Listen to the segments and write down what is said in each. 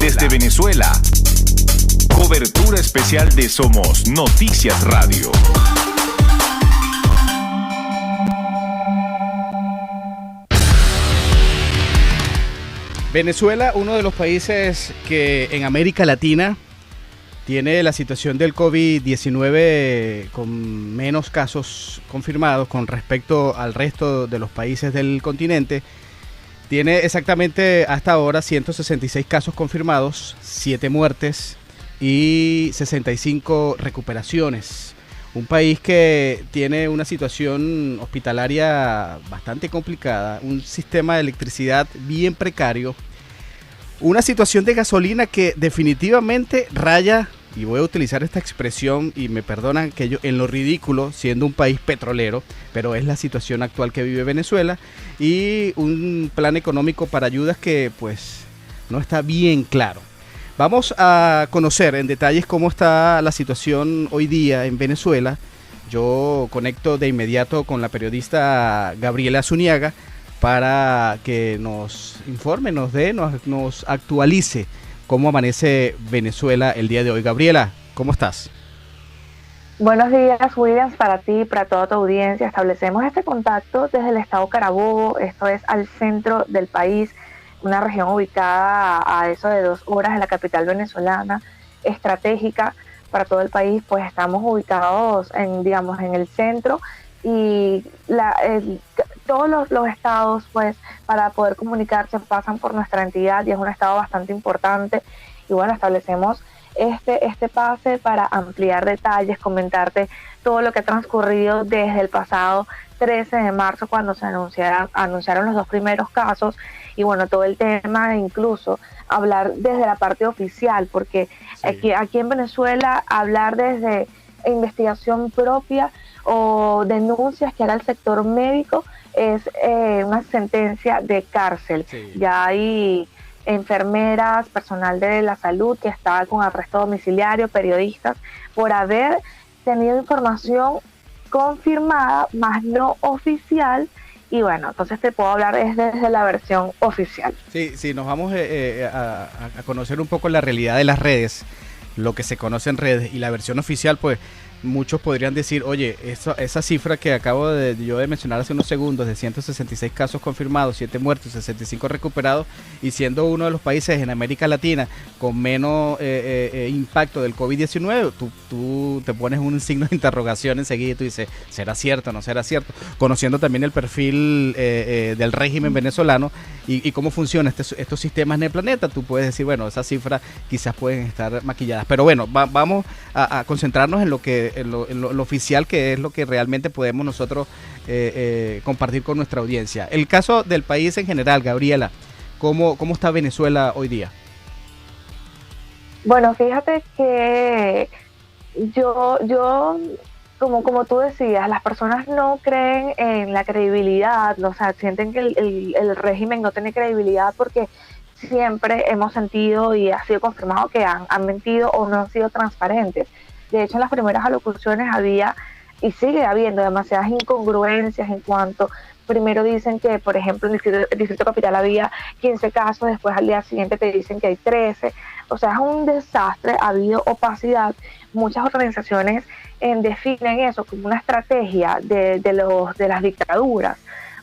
Desde Venezuela, cobertura especial de Somos Noticias Radio. Venezuela, uno de los países que en América Latina tiene la situación del COVID-19 con menos casos confirmados con respecto al resto de los países del continente. Tiene exactamente hasta ahora 166 casos confirmados, 7 muertes y 65 recuperaciones. Un país que tiene una situación hospitalaria bastante complicada, un sistema de electricidad bien precario, una situación de gasolina que definitivamente raya, y voy a utilizar esta expresión y me perdonan que yo, en lo ridículo, siendo un país petrolero, pero es la situación actual que vive Venezuela, y un plan económico para ayudas que pues no está bien claro. Vamos a conocer en detalles cómo está la situación hoy día en Venezuela. Yo conecto de inmediato con la periodista Gabriela Zuniaga para que nos informe, nos actualice cómo amanece Venezuela el día de hoy. Gabriela, ¿cómo estás? Buenos días, Williams, para ti y para toda tu audiencia. Establecemos este contacto desde el estado Carabobo, esto es al centro del país, una región ubicada a eso de 2 horas de la capital venezolana, estratégica para todo el país, pues estamos ubicados en el centro y todos los estados, pues, para poder comunicarse pasan por nuestra entidad y es un estado bastante importante. Y bueno, establecemos este pase para ampliar detalles, comentarte todo lo que ha transcurrido desde el pasado 13 de marzo cuando se anunciaron los 2 primeros casos y bueno, todo el tema, incluso hablar desde la parte oficial, porque sí, aquí en Venezuela hablar desde investigación propia o denuncias que haga el sector médico es una sentencia de cárcel. Sí. Ya hay enfermeras, personal de la salud que está con arresto domiciliario, periodistas, por haber tenido información confirmada, más no oficial. Y bueno, entonces te puedo hablar desde la versión oficial. Sí, nos vamos a conocer un poco la realidad de las redes, lo que se conoce en redes y la versión oficial, pues muchos podrían decir, oye, esa cifra que acabo yo de mencionar hace unos segundos, de 166 casos confirmados, 7 muertos, 65 recuperados, y siendo uno de los países en América Latina con menos impacto del COVID-19, tú te pones un signo de interrogación enseguida y tú dices, ¿será cierto o no será cierto? Conociendo también el perfil del régimen venezolano y cómo funcionan estos sistemas en el planeta, tú puedes decir, bueno, esas cifras quizás pueden estar maquilladas. Pero bueno, vamos a concentrarnos en lo oficial, que es lo que realmente podemos nosotros compartir con nuestra audiencia. El caso del país en general, Gabriela, ¿cómo está Venezuela hoy día? Bueno, fíjate que yo como tú decías, las personas no creen en la credibilidad, o sea, sienten que el régimen no tiene credibilidad porque siempre hemos sentido y ha sido confirmado que han mentido o no han sido transparentes. De hecho, en las primeras alocuciones había y sigue habiendo demasiadas incongruencias en cuanto, primero dicen que, por ejemplo, en el Distrito Capital había 15 casos, después al día siguiente te dicen que hay 13. O sea, es un desastre, ha habido opacidad. Muchas organizaciones definen eso como una estrategia de las dictaduras.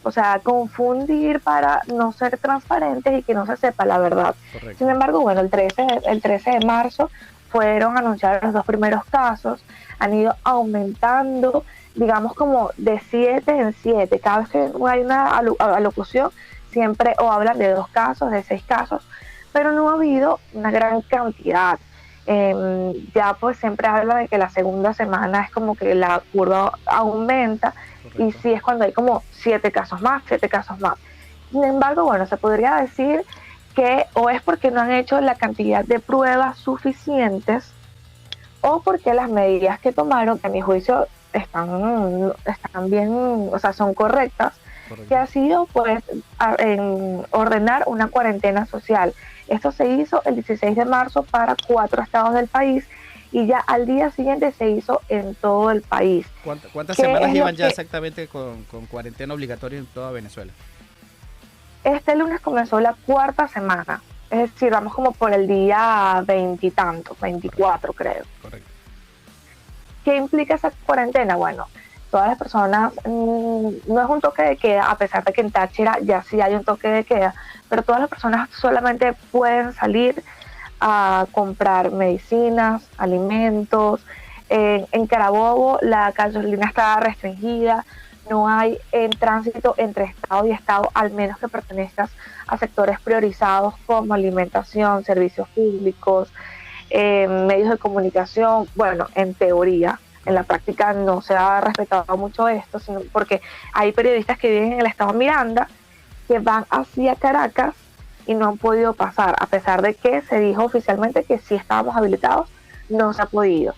O sea, confundir para no ser transparentes y que no se sepa la verdad. Correcto. Sin embargo, bueno, el 13 de marzo fueron anunciados los 2 primeros casos, han ido aumentando, digamos como de 7 en 7. Cada vez que hay una alocución, siempre o hablan de 2 casos, de 6 casos, pero no ha habido una gran cantidad. Ya pues siempre habla de que la segunda semana es como que la curva aumenta. Correcto. Y sí es cuando hay como 7 casos más. Sin embargo, bueno, se podría decir que o es porque no han hecho la cantidad de pruebas suficientes o porque las medidas que tomaron, que a mi juicio están bien, o sea, son correctas. Correcto. Que ha sido pues ordenar una cuarentena social. Esto se hizo el 16 de marzo para 4 estados del país y ya al día siguiente se hizo en todo el país. ¿Cuántas semanas llevan ya exactamente con cuarentena obligatoria en toda Venezuela? Este lunes comenzó la 4ª semana. Es decir, vamos como por el día 20 y tanto, 24 creo. Correcto. ¿Qué implica esa cuarentena? Bueno, todas las personas, no es un toque de queda, a pesar de que en Táchira ya sí hay un toque de queda, pero todas las personas solamente pueden salir a comprar medicinas, alimentos. En Carabobo la gasolina está restringida, no hay tránsito entre estado y estado, al menos que pertenezcas a sectores priorizados como alimentación, servicios públicos, medios de comunicación. Bueno, en teoría, en la práctica no se ha respetado mucho esto, sino porque hay periodistas que viven en el estado Miranda que van hacia Caracas y no han podido pasar, a pesar de que se dijo oficialmente que sí estábamos habilitados, no se ha podido.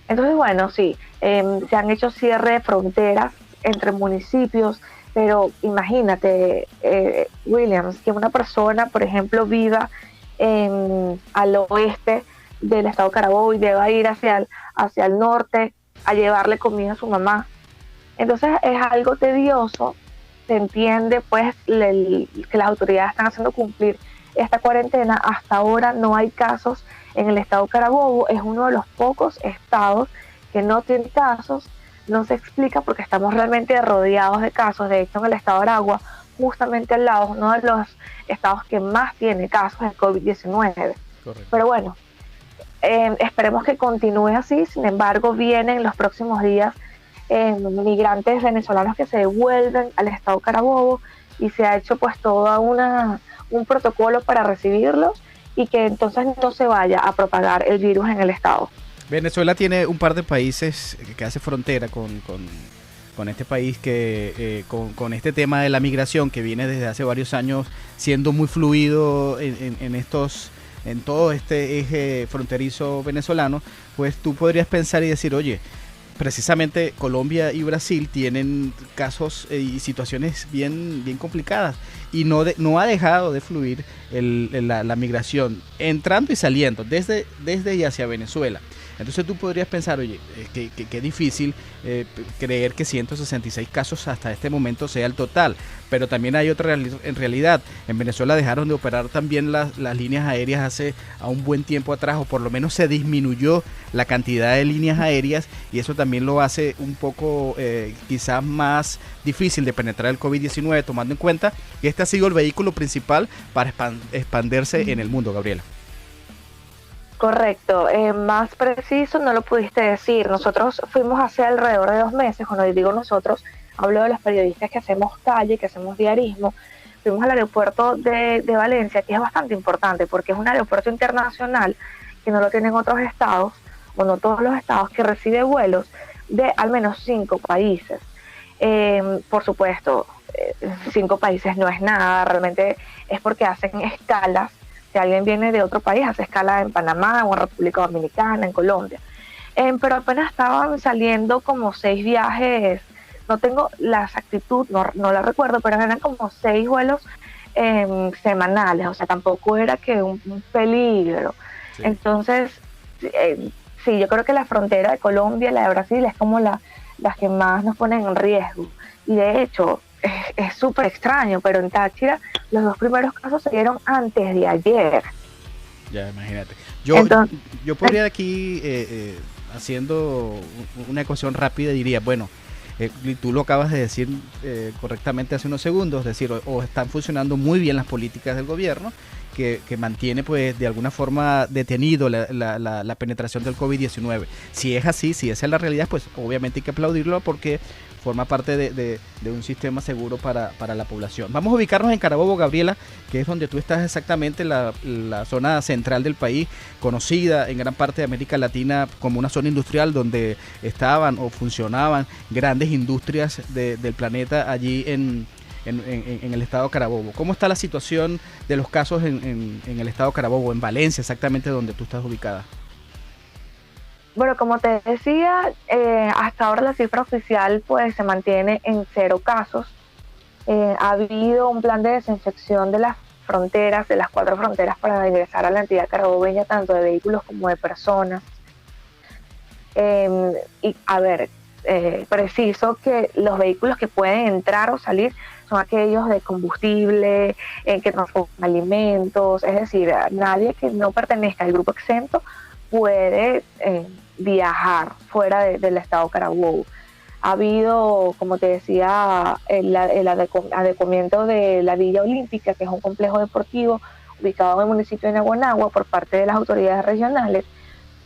Entonces, bueno, sí, se han hecho cierre de fronteras entre municipios, pero imagínate, Williams, que una persona, por ejemplo, viva al oeste del estado Carabobo y deba ir hacia el norte a llevarle comida a su mamá. Entonces es algo tedioso, se entiende pues que las autoridades están haciendo cumplir esta cuarentena. Hasta ahora no hay casos en el estado Carabobo, es uno de los pocos estados que no tiene casos. No se explica porque estamos realmente rodeados de casos. De hecho, en el estado de Aragua, justamente al lado, uno de los estados que más tiene casos de COVID-19. Correcto. Pero bueno, esperemos que continúe así. Sin embargo, vienen los próximos días migrantes venezolanos que se devuelven al estado Carabobo y se ha hecho pues todo un protocolo para recibirlos y que entonces no se vaya a propagar el virus en el estado. Venezuela tiene un par de países que hace frontera con este país que con este tema de la migración que viene desde hace varios años siendo muy fluido en todo este eje fronterizo venezolano. Pues tú podrías pensar y decir, oye, precisamente Colombia y Brasil tienen casos y situaciones bien complicadas y no ha dejado de fluir la migración entrando y saliendo desde y hacia Venezuela. Entonces tú podrías pensar, oye, qué difícil creer que 166 casos hasta este momento sea el total, pero también hay otra en realidad. En Venezuela dejaron de operar también las líneas aéreas hace a un buen tiempo atrás, o por lo menos se disminuyó la cantidad de líneas aéreas, y eso también lo hace un poco quizás más difícil de penetrar el COVID-19, tomando en cuenta que este ha sido el vehículo principal para expandirse en el mundo, Gabriela. Correcto, más preciso no lo pudiste decir. Nosotros fuimos hace alrededor de 2 meses, cuando digo nosotros, hablo de los periodistas que hacemos calle, que hacemos diarismo. Fuimos al aeropuerto de Valencia, que es bastante importante porque es un aeropuerto internacional que no lo tienen otros estados, o no todos los estados, que recibe vuelos de al menos 5 países. Por supuesto, 5 países no es nada, realmente es porque hacen escalas. Si alguien viene de otro país, hace escala en Panamá o en República Dominicana, en Colombia. Pero apenas estaban saliendo como 6 viajes, no tengo la exactitud, no la recuerdo, pero eran como 6 vuelos semanales, o sea, tampoco era que un peligro. Sí. Entonces, sí, yo creo que la frontera de Colombia y la de Brasil es como las que más nos ponen en riesgo. Y de hecho, es súper extraño, pero en Táchira los 2 primeros casos se dieron antes de ayer. Ya, imagínate. Yo podría aquí, haciendo una ecuación rápida, diría, bueno, tú lo acabas de decir correctamente hace unos segundos, es decir, o están funcionando muy bien las políticas del gobierno, que mantiene pues de alguna forma detenido la penetración del COVID-19. Si es así, si esa es la realidad, pues obviamente hay que aplaudirlo porque forma parte de un sistema seguro para la población. Vamos a ubicarnos en Carabobo, Gabriela, que es donde tú estás exactamente, la zona central del país, conocida en gran parte de América Latina como una zona industrial donde estaban o funcionaban grandes industrias del planeta allí en el estado Carabobo. ¿Cómo está la situación de los casos en el estado Carabobo, en Valencia, exactamente donde tú estás ubicada? Bueno, como te decía, hasta ahora la cifra oficial pues se mantiene en 0 casos. Ha habido un plan de desinfección de las fronteras, de las 4 fronteras para ingresar a la entidad carabobeña, tanto de vehículos como de personas. Y a ver, preciso que los vehículos que pueden entrar o salir son aquellos de combustible, que transportan alimentos, es decir, nadie que no pertenezca al grupo exento puede viajar fuera del estado Carabobo. Ha habido, como te decía, el adecuamiento de la Villa Olímpica, que es un complejo deportivo ubicado en el municipio de Naguanagua por parte de las autoridades regionales,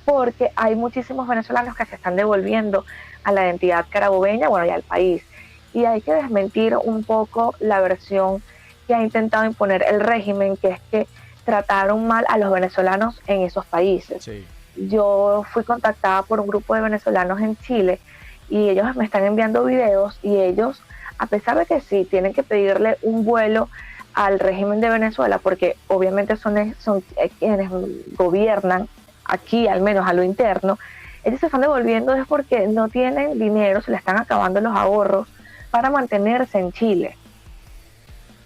porque hay muchísimos venezolanos que se están devolviendo a la identidad carabobeña, bueno, y al país. Y hay que desmentir un poco la versión que ha intentado imponer el régimen, que es que trataron mal a los venezolanos en esos países. Sí. Yo fui contactada por un grupo de venezolanos en Chile y ellos me están enviando videos y ellos, a pesar de que sí, tienen que pedirle un vuelo al régimen de Venezuela, porque obviamente son quienes gobiernan aquí, al menos a lo interno, ellos se están devolviendo es porque no tienen dinero, se les están acabando los ahorros para mantenerse en Chile.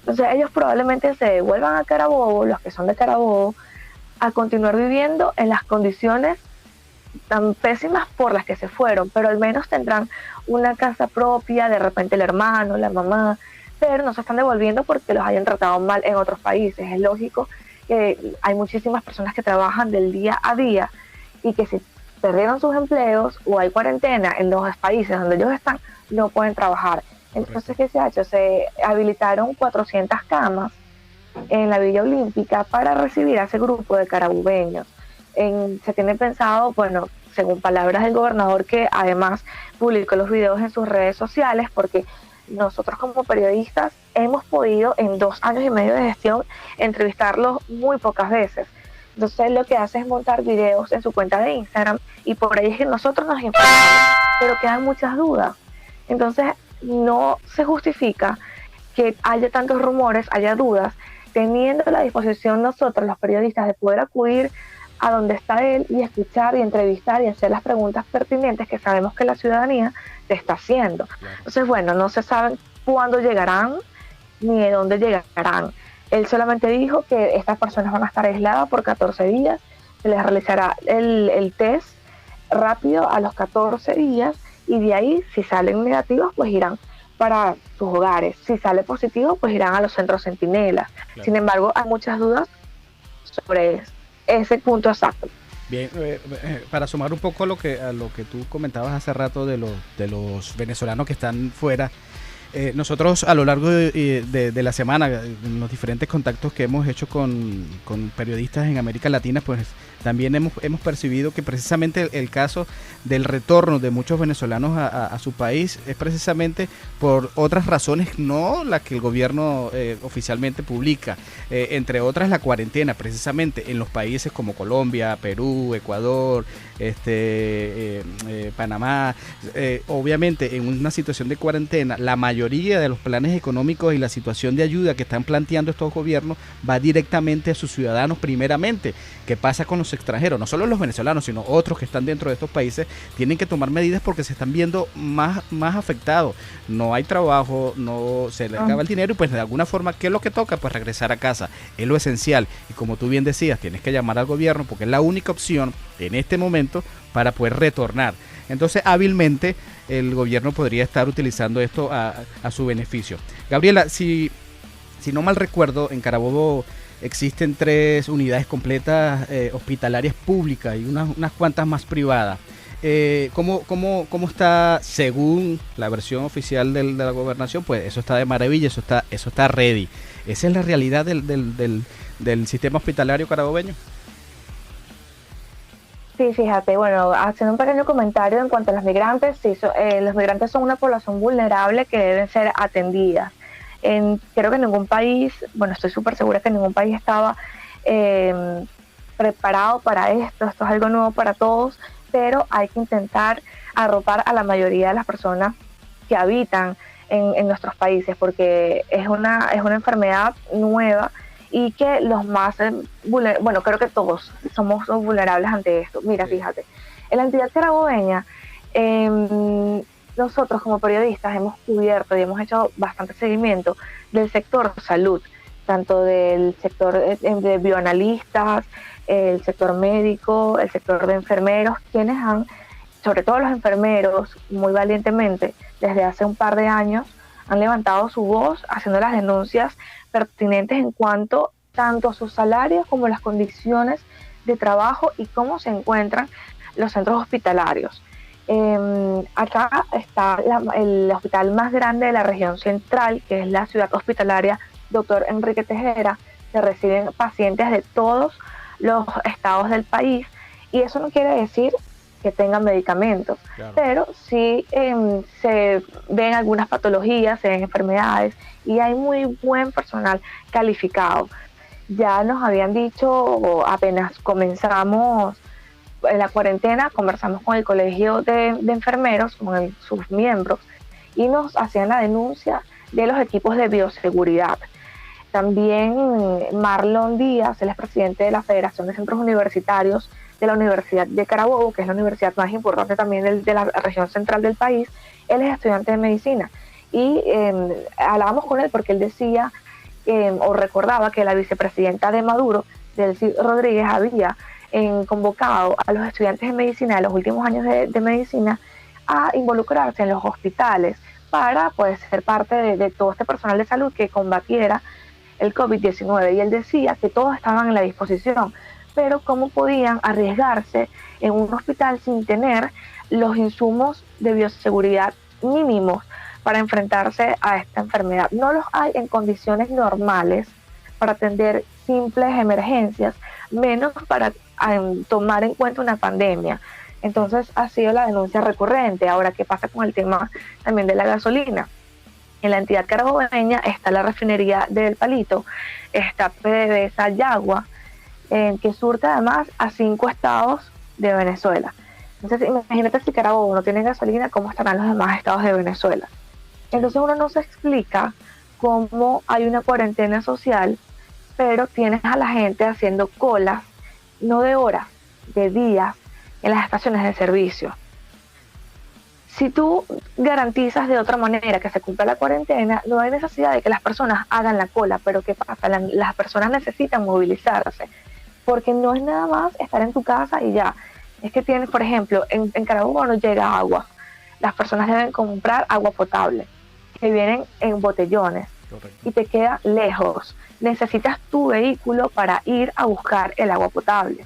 Entonces ellos probablemente se devuelvan a Carabobo, los que son de Carabobo, a continuar viviendo en las condiciones tan pésimas por las que se fueron, pero al menos tendrán una casa propia, de repente el hermano, la mamá, pero no se están devolviendo porque los hayan tratado mal en otros países. Es lógico que hay muchísimas personas que trabajan del día a día y que si perdieron sus empleos o hay cuarentena en los países donde ellos están, no pueden trabajar. Entonces, ¿qué se ha hecho? Se habilitaron 400 camas en la Villa Olímpica para recibir a ese grupo de carabobeños. Se tiene pensado, bueno, según palabras del gobernador, que además publicó los videos en sus redes sociales, porque nosotros como periodistas hemos podido en 2 años y medio de gestión entrevistarlos muy pocas veces. Entonces lo que hace es montar videos en su cuenta de Instagram y por ahí es que nosotros nos informamos, pero quedan muchas dudas. Entonces no se justifica que haya tantos rumores, haya dudas, teniendo a la disposición nosotros los periodistas de poder acudir a donde está él y escuchar y entrevistar y hacer las preguntas pertinentes que sabemos que la ciudadanía te está haciendo. Claro. Entonces, bueno, no se sabe cuándo llegarán ni de dónde llegarán. Él solamente dijo que estas personas van a estar aisladas por 14 días, se les realizará el test rápido a los 14 días y de ahí, si salen negativos, pues irán para sus hogares. Si sale positivo, pues irán a los centros centinelas. Claro. Sin embargo, hay muchas dudas sobre ese punto exacto. Bien, para sumar un poco a lo que tú comentabas hace rato de los venezolanos que están fuera, nosotros a lo largo de la semana, en los diferentes contactos que hemos hecho con periodistas en América Latina, pues también hemos percibido que precisamente el caso del retorno de muchos venezolanos a su país es precisamente por otras razones, no las que el gobierno oficialmente publica, entre otras la cuarentena, precisamente en los países como Colombia, Perú, Ecuador, Panamá. Obviamente en una situación de cuarentena, la mayoría de los planes económicos y la situación de ayuda que están planteando estos gobiernos va directamente a sus ciudadanos primeramente. ¿Qué pasa con los extranjeros? No solo los venezolanos, sino otros que están dentro de estos países tienen que tomar medidas porque se están viendo más afectados. No hay trabajo, no se les acaba el dinero y pues de alguna forma, ¿qué es lo que toca? Pues regresar a casa, es lo esencial. Y como tú bien decías, tienes que llamar al gobierno porque es la única opción en este momento para poder retornar. Entonces, hábilmente, el gobierno podría estar utilizando esto a su beneficio. Gabriela, si no mal recuerdo, en Carabobo existen 3 unidades completas hospitalarias públicas y unas cuantas más privadas. ¿Cómo está, según la versión oficial de la gobernación? Pues eso está de maravilla, eso está ready. ¿Esa es la realidad del sistema hospitalario carabobeño? Sí, fíjate, bueno, haciendo un pequeño comentario en cuanto a los migrantes, sí, los migrantes son una población vulnerable que deben ser atendidas. Creo que ningún país, bueno, estoy súper segura que ningún país estaba preparado para esto es algo nuevo para todos, pero hay que intentar arropar a la mayoría de las personas que habitan en nuestros países, porque es una enfermedad nueva y que los más, bueno, creo que todos somos vulnerables ante esto. Mira, fíjate, en la entidad carabobeña, nosotros como periodistas hemos cubierto y hemos hecho bastante seguimiento del sector salud, tanto del sector de bioanalistas, el sector médico, el sector de enfermeros, quienes han sobre todo los enfermeros, muy valientemente, desde hace un par de años, han levantado su voz haciendo las denuncias pertinentes en cuanto tanto a sus salarios como las condiciones de trabajo y cómo se encuentran los centros hospitalarios. Acá está el hospital más grande de la región central, que es la ciudad hospitalaria Dr. Enrique Tejera, que reciben pacientes de todos los estados del país, y eso no quiere decir que tengan medicamentos, claro, pero sí se ven algunas patologías, se ven enfermedades, y hay muy buen personal calificado. Ya nos habían dicho, apenas comenzamos la cuarentena, conversamos con el colegio de enfermeros, con sus miembros, y nos hacían la denuncia de los equipos de bioseguridad. También Marlon Díaz, él es presidente de la Federación de Centros Universitarios de la Universidad de Carabobo, que es la universidad más importante también de la región central del país. Él es estudiante de medicina, y hablábamos con él porque él decía o recordaba que la vicepresidenta de Maduro, Delcy Rodríguez, había convocado a los estudiantes de medicina de los últimos años de medicina a involucrarse en los hospitales para poder ser parte de todo este personal de salud que combatiera el COVID-19. Y él decía que todos estaban en la disposición, pero cómo podían arriesgarse en un hospital sin tener los insumos de bioseguridad mínimos para enfrentarse a esta enfermedad. No los hay en condiciones normales para atender simples emergencias, menos para tomar en cuenta una pandemia. Entonces ha sido la denuncia recurrente. Ahora, ¿qué pasa con el tema también de la gasolina? En la entidad carabobeña está la refinería del Palito, está PDVSA Yagua, que surte además a 5 estados de Venezuela. Entonces imagínate, si Carabobo no tiene gasolina, ¿cómo estarán los demás estados de Venezuela? Entonces uno no se explica cómo hay una cuarentena social, pero tienes a la gente haciendo colas, no de horas, de días, en las estaciones de servicio. Si tú garantizas de otra manera que se cumpla la cuarentena, no hay necesidad de que las personas hagan la cola. Pero ¿qué pasa? Las personas necesitan movilizarse, porque no es nada más estar en tu casa y ya. Es que tienes, por ejemplo, en Carabobo no llega agua. Las personas deben comprar agua potable, que vienen en botellones. Correcto. Y te queda lejos. Necesitas tu vehículo para ir a buscar el agua potable.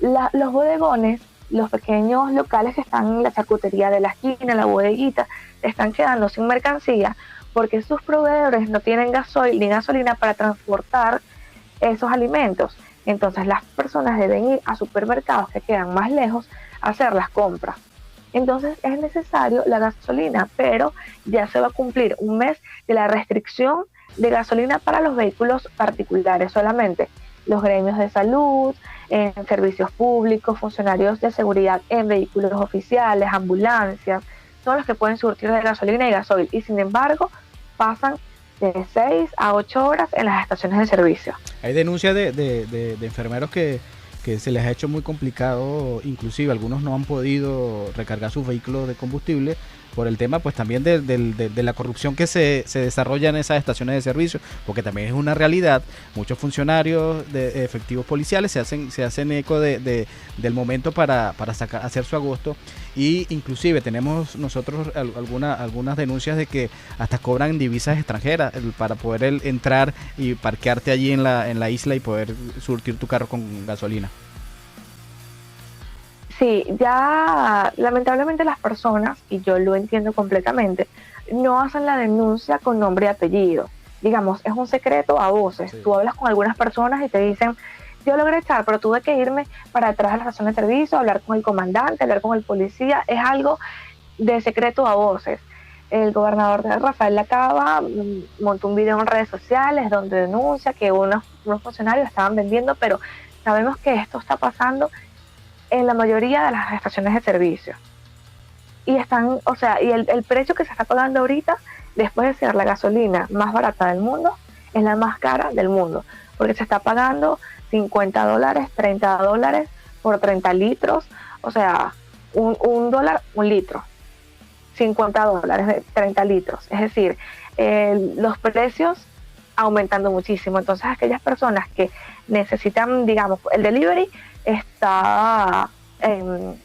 Los bodegones, los pequeños locales que están en la charcutería de la esquina, la bodeguita, están quedando sin mercancía porque sus proveedores no tienen gasoil ni gasolina para transportar esos alimentos. Entonces las personas deben ir a supermercados que quedan más lejos a hacer las compras. Entonces es necesario la gasolina, pero ya se va a cumplir un mes de la restricción de gasolina para los vehículos particulares solamente. Los gremios de salud, en servicios públicos, funcionarios de seguridad en vehículos oficiales, ambulancias, son los que pueden surtir de gasolina y gasoil, y sin embargo pasan de 6 a 8 horas en las estaciones de servicio. Hay denuncias de enfermeros que se les ha hecho muy complicado, inclusive algunos no han podido recargar sus vehículos de combustible por el tema pues también de la corrupción que se desarrolla en esas estaciones de servicio, porque también es una realidad. Muchos funcionarios de efectivos policiales se hacen eco del momento para hacer su agosto, y inclusive tenemos nosotros algunas denuncias de que hasta cobran divisas extranjeras para poder entrar y parquearte allí en la isla y poder surtir tu carro con gasolina. Sí, ya lamentablemente las personas, y yo lo entiendo completamente, no hacen la denuncia con nombre y apellido. Digamos, es un secreto a voces. Sí. Tú hablas con algunas personas y te dicen, yo logré echar, pero tuve que irme para atrás a la estación de servicio, hablar con el comandante, hablar con el policía. Es algo de secreto a voces. El gobernador de Rafael Lacaba montó un video en redes sociales donde denuncia que unos funcionarios estaban vendiendo, pero sabemos que esto está pasando en la mayoría de las estaciones de servicio. Y están, o sea, y el precio que se está pagando ahorita, después de ser la gasolina más barata del mundo, es la más cara del mundo, porque se está pagando $50, $30 por 30 litros, o sea, $1 un litro, $50 de 30 litros. Es decir, los precios aumentando muchísimo. Entonces aquellas personas que necesitan, digamos, el delivery está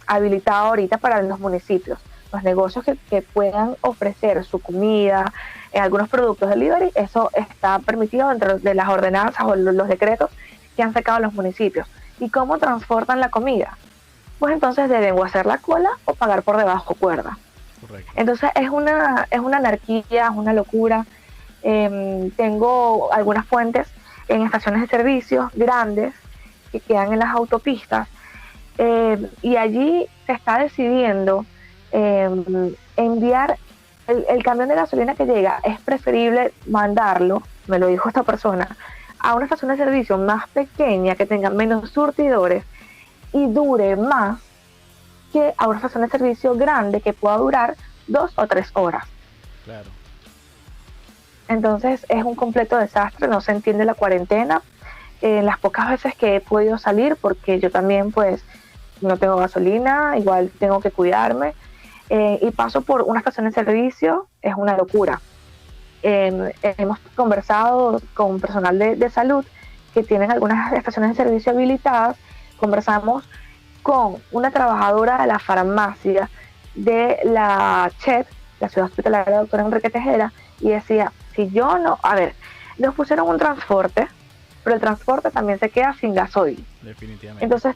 habilitado ahorita para los municipios. Los negocios que puedan ofrecer su comida, algunos productos delivery, eso está permitido dentro de las ordenanzas o los decretos que han sacado los municipios. ¿Y cómo transportan la comida? Pues entonces deben o hacer la cola o pagar por debajo cuerda. Correcto. Entonces es una anarquía, es una locura. Tengo algunas fuentes en estaciones de servicios grandes que quedan en las autopistas, y allí se está decidiendo enviar el camión de gasolina que llega. Es preferible mandarlo, me lo dijo esta persona, a una estación de servicio más pequeña que tenga menos surtidores y dure más, que a una estación de servicio grande que pueda durar 2 o 3 horas. Claro. Entonces es un completo desastre, no se entiende la cuarentena. Las pocas veces que he podido salir, porque yo también pues no tengo gasolina, igual tengo que cuidarme, y paso por una estación de servicio, es una locura. Hemos conversado con personal de salud que tienen algunas estaciones de servicio habilitadas. Conversamos con una trabajadora de la farmacia de la CHET, la Ciudad Hospitalaria Doctor Enrique Tejera, y decía, si yo no, a ver, nos pusieron un transporte, pero el transporte también se queda sin gasoil. Definitivamente. Entonces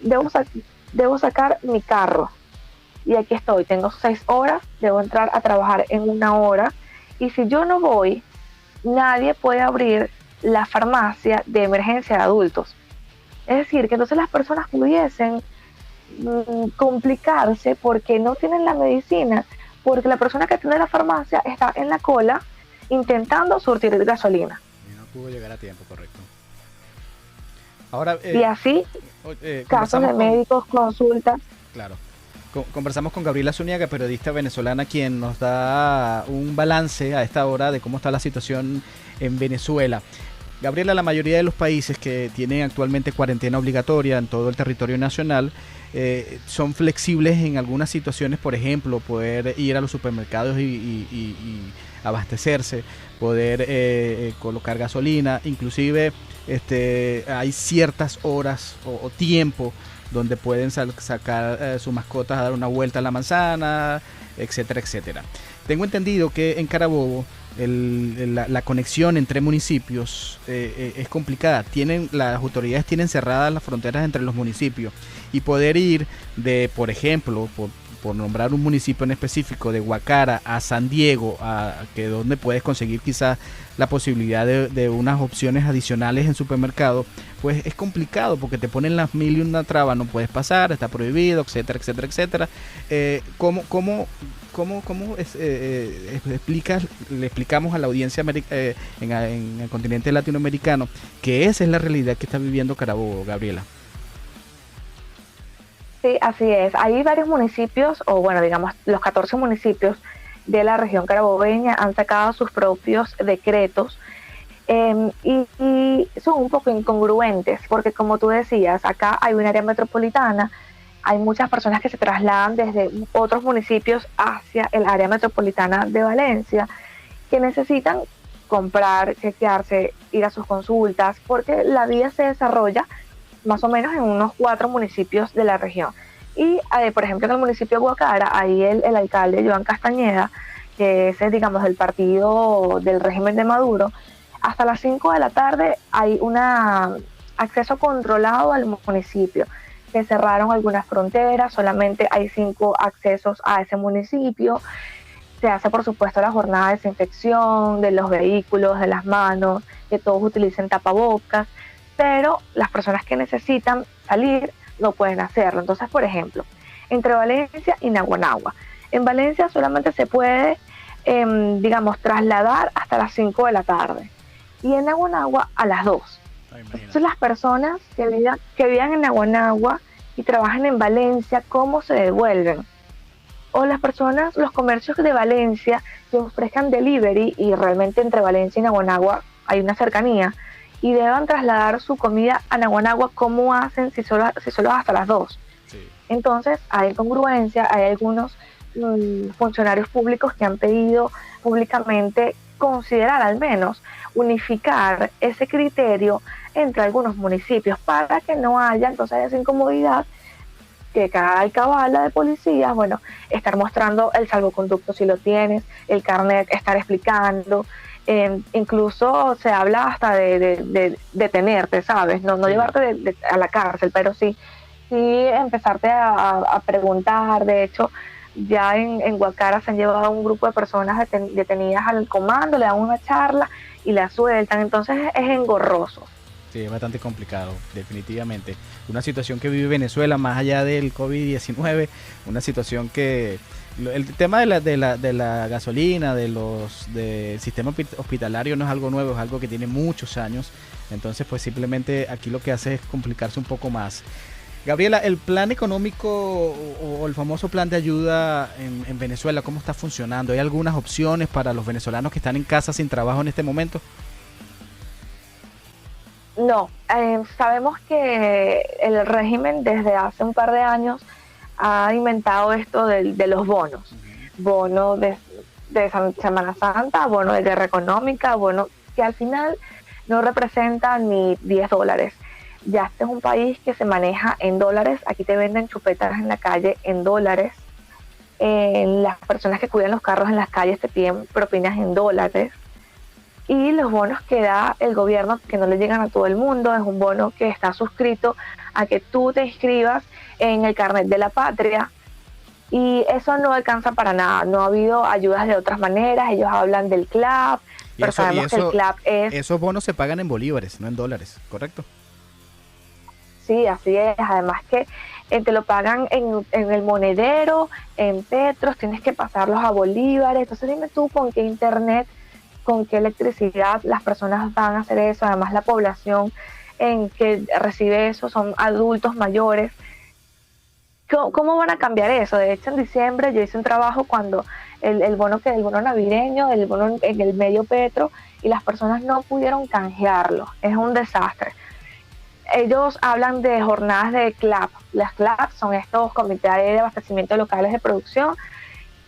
debo sacar mi carro, y aquí estoy, tengo 6 horas, debo entrar a trabajar en 1 hora, y si yo no voy, nadie puede abrir la farmacia de emergencia de adultos. Es decir, que entonces las personas pudiesen complicarse porque no tienen la medicina, porque la persona que tiene la farmacia está en la cola intentando surtir gasolina. Y no pudo llegar a tiempo, correcto. Ahora, y así, casos de médicos, consultas. Claro. Conversamos con Gabriela Zúñiga, periodista venezolana, quien nos da un balance a esta hora de cómo está la situación en Venezuela. Gabriela, la mayoría de los países que tienen actualmente cuarentena obligatoria en todo el territorio nacional son flexibles en algunas situaciones, por ejemplo, poder ir a los supermercados y abastecerse, poder colocar gasolina, inclusive hay ciertas horas o tiempo donde pueden sacar sus mascotas a dar una vuelta a la manzana, etcétera, etcétera. Tengo entendido que en Carabobo la conexión entre municipios es complicada. Las autoridades tienen cerradas las fronteras entre los municipios, y poder ir de, por ejemplo, por nombrar un municipio en específico, de Guacara a San Diego, que donde puedes conseguir quizás la posibilidad de unas opciones adicionales en supermercado, pues es complicado porque te ponen las mil y una trabas, no puedes pasar, está prohibido, etcétera, etcétera, etcétera. ¿Cómo le explicamos a la audiencia en el continente latinoamericano que esa es la realidad que está viviendo Carabobo, Gabriela? Sí, así es. Hay varios municipios, o bueno, digamos, los 14 municipios de la región carabobeña han sacado sus propios decretos, y son un poco incongruentes, porque como tú decías, acá hay un área metropolitana, hay muchas personas que se trasladan desde otros municipios hacia el área metropolitana de Valencia, que necesitan comprar, chequearse, ir a sus consultas, porque la vida se desarrolla más o menos en unos 4 municipios de la región. Y por ejemplo en el municipio de Guacara, ahí el alcalde Joan Castañeda, que es, digamos, del partido del régimen de Maduro, hasta las 5 de la tarde hay un acceso controlado al municipio. Se cerraron algunas fronteras, solamente hay 5 accesos a ese municipio. Se hace, por supuesto, la jornada de desinfección de los vehículos, de las manos, que todos utilicen tapabocas, pero las personas que necesitan salir no pueden hacerlo. Entonces, por ejemplo, entre Valencia y Naguanagua. En Valencia solamente se puede, digamos, trasladar hasta las 5 de la tarde, y en Naguanagua a las 2. Entonces, las personas que vivan en Naguanagua y trabajan en Valencia, ¿cómo se devuelven? O las personas, los comercios de Valencia que ofrezcan delivery, y realmente entre Valencia y Naguanagua hay una cercanía, y deban trasladar su comida a Naguanagua, ¿cómo hacen si solo hasta las 2? Sí. Entonces hay incongruencia, hay algunos funcionarios públicos que han pedido públicamente considerar, al menos unificar ese criterio entre algunos municipios para que no haya entonces esa incomodidad que cada alcabala de policías, bueno, estar mostrando el salvoconducto si lo tienes, el carnet, estar explicando, incluso se habla hasta de detenerte, ¿sabes? No llevarte a la cárcel, pero sí empezarte a preguntar. De hecho, ya en Guacara se han llevado a un grupo de personas detenidas al comando, le dan una charla y la sueltan, entonces es engorroso. Sí, es bastante complicado, definitivamente. Una situación que vive Venezuela más allá del COVID-19, una situación que el tema de la gasolina, del sistema hospitalario no es algo nuevo, es algo que tiene muchos años. Entonces, pues simplemente aquí lo que hace es complicarse un poco más. Gabriela, el plan económico o el famoso plan de ayuda en Venezuela, ¿cómo está funcionando? ¿Hay algunas opciones para los venezolanos que están en casa sin trabajo en este momento? No, sabemos que el régimen desde hace un par de años ha inventado esto de los bonos. Bono de Semana Santa, bono de guerra económica, bono que al final no representa ni $10. Ya este es un país que se maneja en dólares. Aquí te venden chupetas en la calle en dólares. Las personas que cuidan los carros en las calles te piden propinas en dólares. Y los bonos que da el gobierno, que no le llegan a todo el mundo, es un bono que está suscrito a que tú te inscribas en el carnet de la patria, y eso no alcanza para nada. No ha habido ayudas de otras maneras. Ellos hablan del CLAP, pero sabemos que el CLAP es... Esos bonos se pagan en bolívares, no en dólares, ¿correcto? Sí, así es. Además que te lo pagan en el monedero, en petros, tienes que pasarlos a bolívares. Entonces dime tú con qué internet, con qué electricidad las personas van a hacer eso. Además, la población en que recibe eso son adultos mayores. ¿Cómo van a cambiar eso? De hecho, en diciembre yo hice un trabajo cuando el bono navideño, el bono en el medio petro, y las personas no pudieron canjearlo. Es un desastre. Ellos hablan de jornadas de CLAP. Las CLAP son estos comités de abastecimiento locales de producción,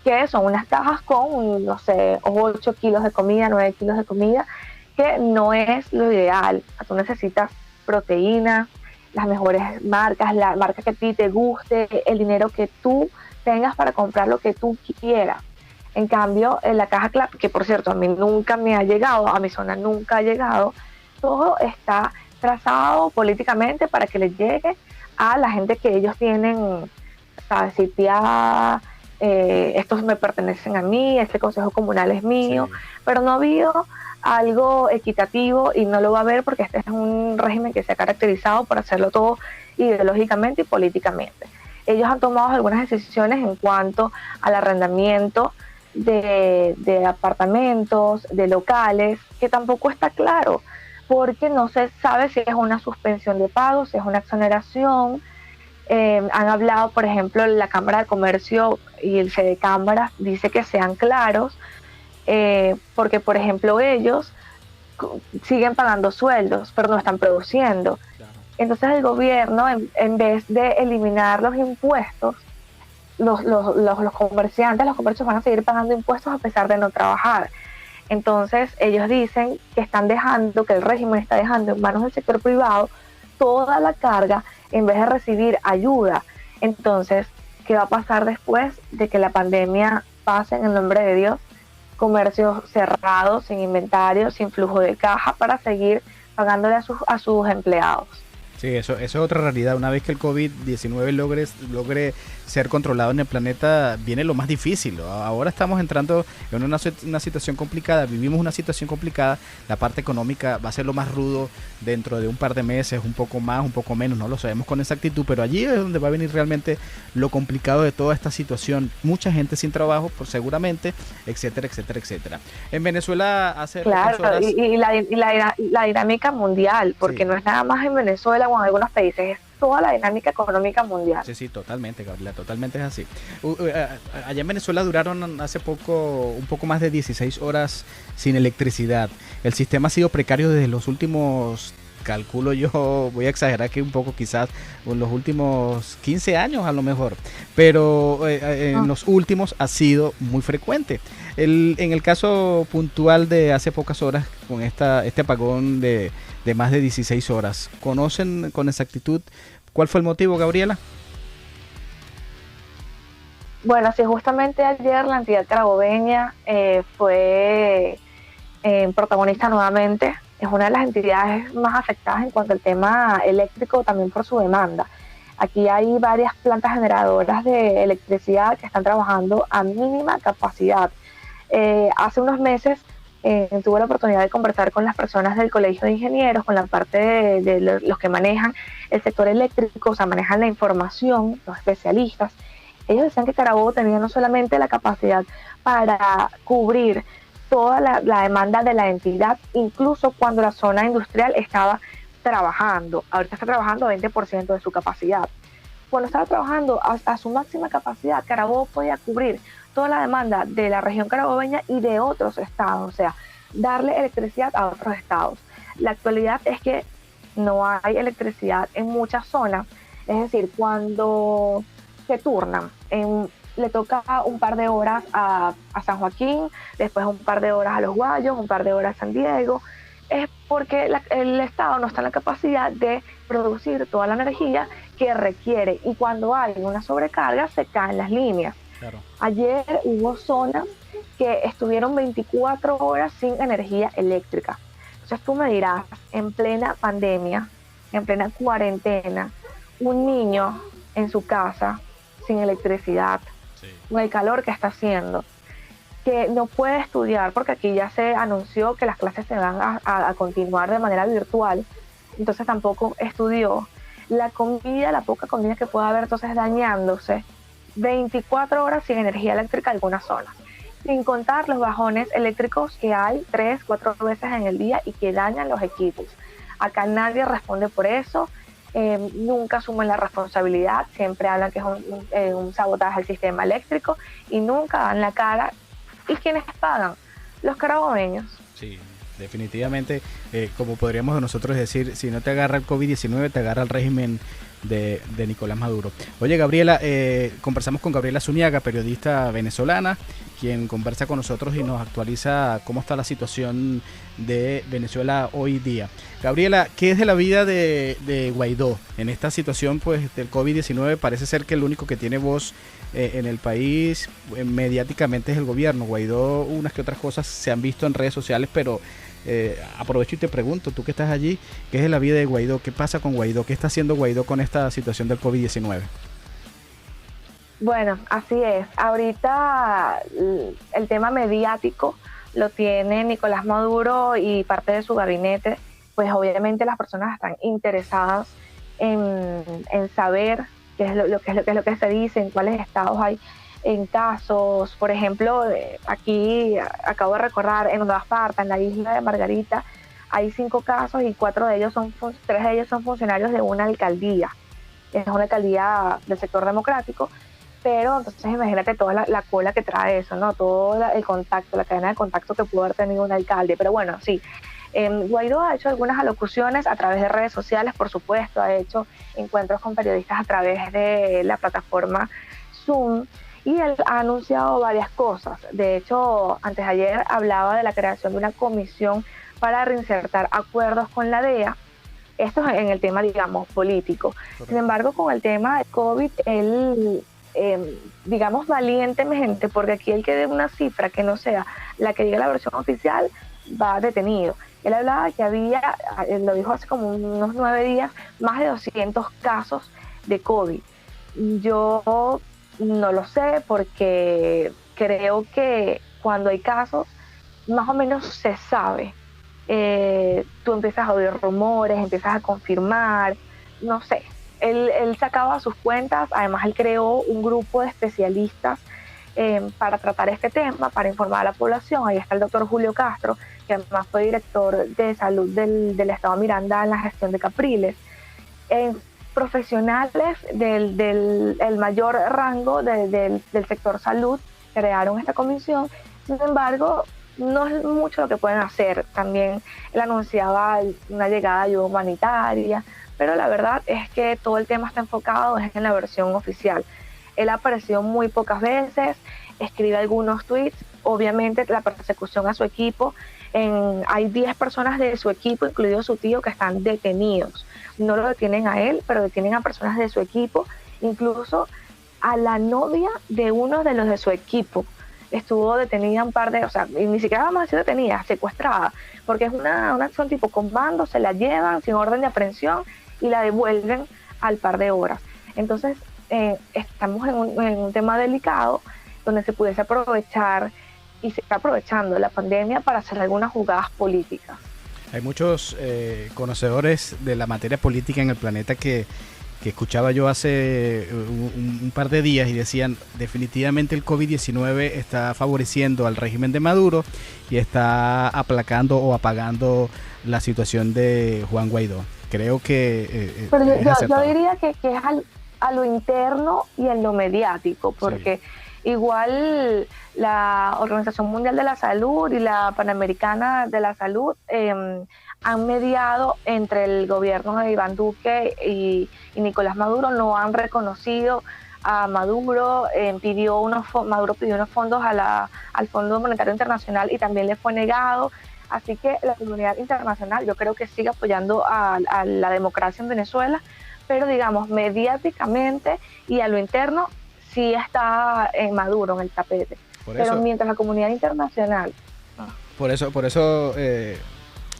que son unas cajas con, no sé, 8 kilos de comida, 9 kilos de comida, que no es lo ideal. Tú necesitas proteína, las mejores marcas, la marca que a ti te guste, el dinero que tú tengas para comprar lo que tú quieras. En cambio, en la caja CLAP, que por cierto a mí nunca me ha llegado, a mi zona nunca ha llegado, todo está trazado políticamente para que les llegue a la gente que ellos tienen, ¿sabes? Sitiada, estos me pertenecen a mí, este consejo comunal es mío, sí. Pero no ha habido algo equitativo, y no lo va a haber porque este es un régimen que se ha caracterizado por hacerlo todo ideológicamente y políticamente. Ellos han tomado algunas decisiones en cuanto al arrendamiento de apartamentos, de locales, que tampoco está claro, porque no se sabe si es una suspensión de pagos, si es una exoneración. Han hablado, por ejemplo, la Cámara de Comercio y el Fedecámara dice que sean claros, porque, por ejemplo, ellos siguen pagando sueldos, pero no están produciendo. Claro. Entonces el gobierno, en vez de eliminar los impuestos, los comerciantes, los comercios van a seguir pagando impuestos a pesar de no trabajar. Entonces ellos dicen que que el régimen está dejando en manos del sector privado toda la carga en vez de recibir ayuda. Entonces, ¿qué va a pasar después de que la pandemia pase en el nombre de Dios? Comercios cerrados, sin inventario, sin flujo de caja para seguir pagándole a sus empleados. Sí, eso es otra realidad. Una vez que el COVID-19 logre ser controlado en el planeta, viene lo más difícil. Ahora estamos entrando en una situación complicada, vivimos una situación complicada. La parte económica va a ser lo más rudo dentro de un par de meses, un poco más, un poco menos, no lo sabemos con exactitud, pero allí es donde va a venir realmente lo complicado de toda esta situación. Mucha gente sin trabajo, pues seguramente, etcétera, etcétera, etcétera. En Venezuela hace pocas horas... y la dinámica mundial, porque sí. No es nada más en Venezuela o en algunos países, es toda la dinámica económica mundial. Sí, totalmente, Gabriela, totalmente es así. Allá en Venezuela duraron hace poco un poco más de 16 horas sin electricidad. El sistema ha sido precario desde los últimos, calculo yo, voy a exagerar aquí un poco quizás, en los últimos 15 años a lo mejor, pero en los últimos ha sido muy frecuente. En el caso puntual de hace pocas horas, con este apagón de más de 16 horas, ¿conocen con exactitud cuál fue el motivo, Gabriela? Bueno, sí, justamente ayer la entidad carabobeña fue protagonista nuevamente. Es una de las entidades más afectadas en cuanto al tema eléctrico, también por su demanda. Aquí hay varias plantas generadoras de electricidad que están trabajando a mínima capacidad. Hace unos meses tuve la oportunidad de conversar con las personas del Colegio de Ingenieros, con la parte de los que manejan el sector eléctrico, o sea, manejan la información, los especialistas. Ellos decían que Carabobo tenía no solamente la capacidad para cubrir toda la demanda de la entidad, incluso cuando la zona industrial estaba trabajando. Ahorita está trabajando a 20% de su capacidad. Cuando estaba trabajando a su máxima capacidad, Carabobo podía cubrir toda la demanda de la región carabobeña y de otros estados, o sea, darle electricidad a otros estados. La actualidad es que no hay electricidad en muchas zonas, es decir, cuando se turnan, le toca un par de horas a San Joaquín, después un par de horas a Los Guayos, un par de horas a San Diego, es porque el Estado no está en la capacidad de producir toda la energía que requiere, y cuando hay una sobrecarga se caen las líneas. Claro. Ayer hubo zonas que estuvieron 24 horas sin energía eléctrica. Entonces tú me dirás, en plena pandemia, en plena cuarentena, un niño en su casa sin electricidad, sí, con el calor que está haciendo, que no puede estudiar, porque aquí ya se anunció que las clases se van a continuar de manera virtual, entonces tampoco estudió. La comida, la poca comida que pueda haber, entonces dañándose. 24 horas sin energía eléctrica en algunas zonas, sin contar los bajones eléctricos que hay 3, 4 veces en el día y que dañan los equipos. Acá nadie responde por eso, nunca asumen la responsabilidad, siempre hablan que es un sabotaje al sistema eléctrico y nunca dan la cara. ¿Y quiénes pagan? Los carabobeños. Sí, definitivamente, como podríamos nosotros decir, si no te agarra el COVID-19, te agarra el régimen de Nicolás Maduro. Oye, Gabriela, conversamos con Gabriela Zuniaga, periodista venezolana, quien conversa con nosotros y nos actualiza cómo está la situación de Venezuela hoy día. Gabriela, ¿qué es de la vida de Guaidó? En esta situación pues del COVID-19 parece ser que el único que tiene voz en el país mediáticamente es el gobierno. Guaidó, unas que otras cosas se han visto en redes sociales, pero aprovecho y te pregunto, tú que estás allí, ¿qué es de la vida de Guaidó? ¿Qué pasa con Guaidó? ¿Qué está haciendo Guaidó con esta situación del COVID-19? Bueno, así es. Ahorita el tema mediático lo tiene Nicolás Maduro y parte de su gabinete. Pues obviamente las personas están interesadas en saber qué es lo que se dice, en cuáles estados hay en casos. Por ejemplo, aquí acabo de recordar en Nueva Esparta, en la isla de Margarita, hay 5 casos y 3 de ellos son funcionarios de una alcaldía. Es una alcaldía del sector democrático, pero entonces imagínate toda la cola que trae eso, ¿no? Todo el contacto, la cadena de contacto que pudo haber tenido un alcalde. Pero bueno, sí, Guaidó ha hecho algunas alocuciones a través de redes sociales, por supuesto, ha hecho encuentros con periodistas a través de la plataforma Zoom, y él ha anunciado varias cosas. De hecho, antes de ayer hablaba de la creación de una comisión para reinsertar acuerdos con la DEA. Esto es en el tema, digamos, político. Sin embargo, con el tema de COVID, él, digamos, valientemente, porque aquí el que dé una cifra que no sea la que diga la versión oficial, va detenido. Él hablaba que había, lo dijo hace como unos 9 días, más de 200 casos de COVID. Yo no lo sé, porque creo que cuando hay casos, más o menos se sabe. Tú empiezas a oír rumores, empiezas a confirmar, no sé. Él sacaba sus cuentas, además él creó un grupo de especialistas para tratar este tema, para informar a la población. Ahí está el doctor Julio Castro, que además fue director de salud del estado Miranda en la gestión de Capriles. Profesionales del mayor rango del sector salud crearon esta comisión. Sin embargo, no es mucho lo que pueden hacer. También él anunciaba una llegada de ayuda humanitaria, pero la verdad es que todo el tema está enfocado en la versión oficial. Él apareció muy pocas veces, escribe algunos tweets. Obviamente la persecución a su equipo, hay 10 personas de su equipo, incluido su tío, que están detenidos. No lo detienen a él, pero detienen a personas de su equipo. Incluso a la novia de uno de los de su equipo. Estuvo detenida o sea, y ni siquiera vamos a decir detenida, secuestrada, porque es una acción tipo comando, se la llevan sin orden de aprehensión y la devuelven al par de horas. Entonces, estamos en un tema delicado donde se pudiese aprovechar, y se está aprovechando la pandemia para hacer algunas jugadas políticas. Hay muchos conocedores de la materia política en el planeta que escuchaba yo hace un par de días y decían definitivamente el COVID-19 está favoreciendo al régimen de Maduro y está aplacando o apagando la situación de Juan Guaidó. Creo que pero yo diría que es a lo interno y en lo mediático, porque igual la Organización Mundial de la Salud y la Panamericana de la Salud han mediado entre el gobierno de Iván Duque y Nicolás Maduro, no han reconocido a Maduro, Maduro pidió unos fondos al Fondo Monetario Internacional y también le fue negado, así que la comunidad internacional yo creo que sigue apoyando a la democracia en Venezuela, pero digamos mediáticamente y a lo interno sí está en Maduro en el tapete, pero mientras la comunidad internacional... Por eso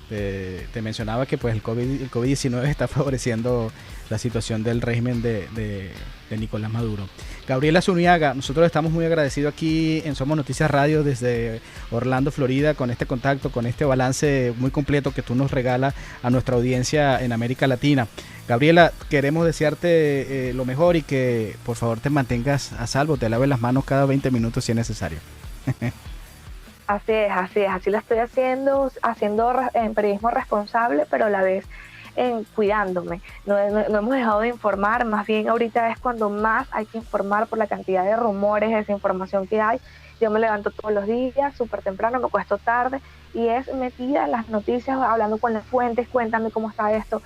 te mencionaba que pues el COVID-19 está favoreciendo la situación del régimen de Nicolás Maduro. Gabriela Zuniaga, nosotros estamos muy agradecidos aquí en Somos Noticias Radio desde Orlando, Florida, con este contacto, con este balance muy completo que tú nos regalas a nuestra audiencia en América Latina. Gabriela, queremos desearte lo mejor y que por favor te mantengas a salvo, te laves las manos cada 20 minutos si es necesario. Así es, así lo estoy haciendo en periodismo responsable, pero a la vez cuidándome. No hemos dejado de informar, más bien ahorita es cuando más hay que informar por la cantidad de rumores, desinformación que hay. Yo me levanto todos los días, súper temprano, me acuesto tarde, y es metida en las noticias, hablando con las fuentes, cuéntame cómo está esto,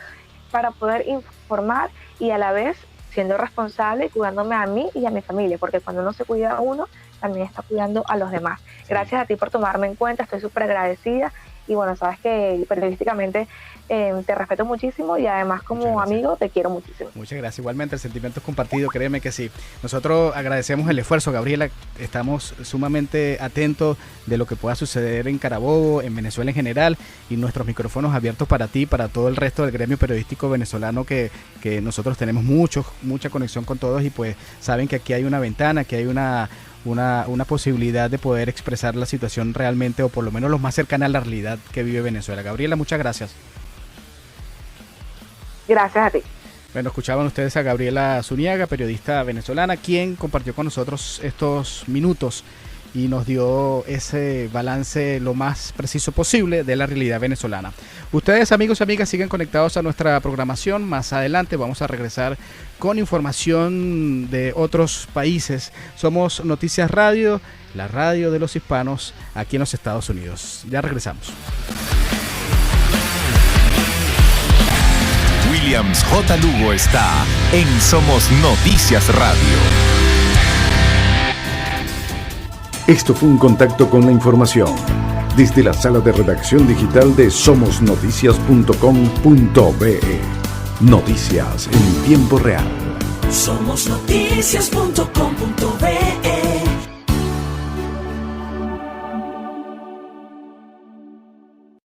para poder informar y a la vez siendo responsable y cuidándome a mí y a mi familia, porque cuando uno se cuida a uno, también está cuidando a los demás. Gracias a ti por tomarme en cuenta, estoy súper agradecida y bueno, sabes que periodísticamente te respeto muchísimo y además como amigo te quiero muchísimo. Muchas gracias, igualmente el sentimiento es compartido, créeme que sí. Nosotros agradecemos el esfuerzo, Gabriela, estamos sumamente atentos de lo que pueda suceder en Carabobo, en Venezuela en general, y nuestros micrófonos abiertos para ti, para todo el resto del gremio periodístico venezolano que nosotros tenemos mucha conexión con todos y pues saben que aquí hay una ventana, que hay una posibilidad de poder expresar la situación realmente o por lo menos lo más cercana a la realidad que vive Venezuela. Gabriela, muchas gracias. Gracias a ti. Bueno, escuchaban ustedes a Gabriela Zuniaga, periodista venezolana, quien compartió con nosotros estos minutos y nos dio ese balance lo más preciso posible de la realidad venezolana. Ustedes, amigos y amigas, siguen conectados a nuestra programación. Más adelante vamos a regresar con información de otros países. Somos Noticias Radio, la radio de los hispanos aquí en los Estados Unidos. Ya regresamos. Williams J. Lugo está en Somos Noticias Radio. Esto fue un contacto con la información desde la sala de redacción digital de somosnoticias.com.be. Noticias en tiempo real. Somosnoticias.com.be